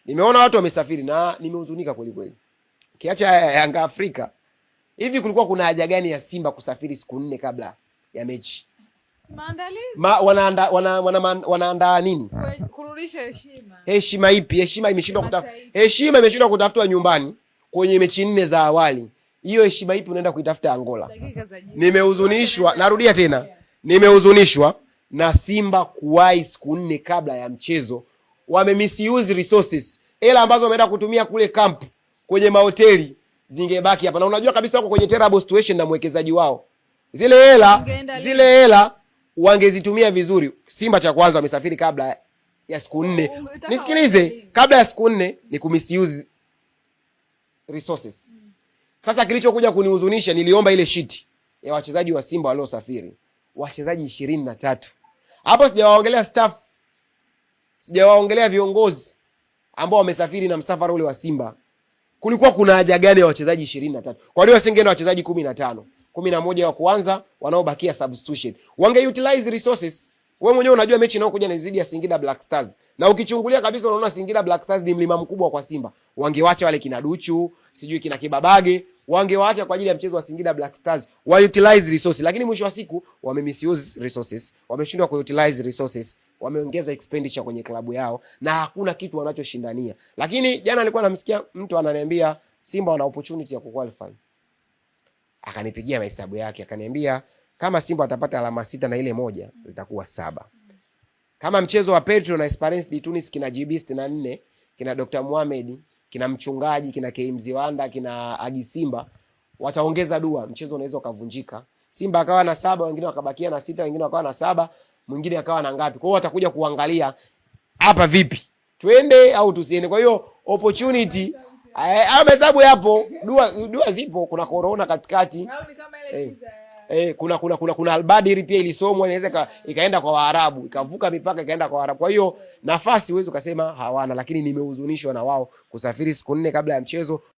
Nimeona watu wamesafiri na nimehuzunika kweli kweli. Kiacha Yanga Afrika. Hivi kulikuwa kuna haja gani ya Simba kusafiri siku 4 kabla ya mechi? Maandalizi. Wanaandaa nini? Kurudisha heshima. Heshima ipi? Heshima imeshindwa kutafutwa nyumbani kwenye mechi 4 za awali. Hiyo heshima ipi unaenda kuitafuta Angola? Nimehuzunishwa, narudia tena. Nimehuzunishwa na Simba kuwahi siku 4 kabla ya mchezo. Misuse resources. Hela ambazo wameenda kutumia kule camp kwenye mahoteli zingebaki hapa. Na unajua kabisa wako kwenye terrible situation na mwekezaji wao. Zile hela wangezitumia vizuri. Simba cha kwanza wamesafiri kabla ya siku 4. Nisikilize, kabla ya siku 4 ni kumisuse resources. Sasa kilichokuja kunihuzunisha, niliomba ile sheet ya wachezaji wa Simba waliosafiri. Wachezaji 23. Hapo sijawaongelea staff. Sijawaongelea viongozi ambao wamesafiri na msafara ule wa Simba. Kulikuwa kuna haja gani ya wachezaji 23? Kwa nini wasingeenda wachezaji 15? 11 wa kwanza wanaobakia substitution. Wange utilize resources. Wewe mwenyewe unajua mechi inayokuja ni zidi ya Singida Black Stars. Na ukichungulia kabisa unaona Singida Black Stars ni mlima mkubwa kwa Simba. Wangewacha wale kina Duchu, sijui kina Kibabage, wangewaacha kwa ajili ya mchezo wa Singida Black Stars, wa utilize resources. Lakini mwisho wa siku misuse resources, wameshindwa ku utilize resources, wameongeza expenditure kwenye klabu yao na hakuna kitu wanachoshindania. Lakini jana nilikuwa namsikia mtu ananiambia Simba wana opportunity ya kuqualify. Akanipigia mahesabu yake, akaniambia kama Simba atapata alama 6 na ile moja zitakuwa 7. Kama mchezo wa Petro na Esperance de Tunis kina GB 64, kina Dr. Mohamed, kina mchungaji, kina Mziwanda, kina Agi Simba wataongeza dua, mchezo unaweza ukavunjika. Simba akawa na 7, wengine wakabakia na 6, wengine wakawa na 7, mwingine akawa na ngapi. Kwa hiyo watakuja kuangalia hapa vipi? Twende au tusiende. Kwa hiyo opportunity hesabu yapo, dua zipo, kuna corona katikati. Kuna Albadiri pia ilisomwa, inaweza ikaenda kwa Waarabu, ikavuka mipaka ikaenda kwa Waarabu. Kwa hiyo nafasi uwezo kusema hawana, lakini nimehuzunishwa na wao kusafiri siku 4 kabla ya mchezo.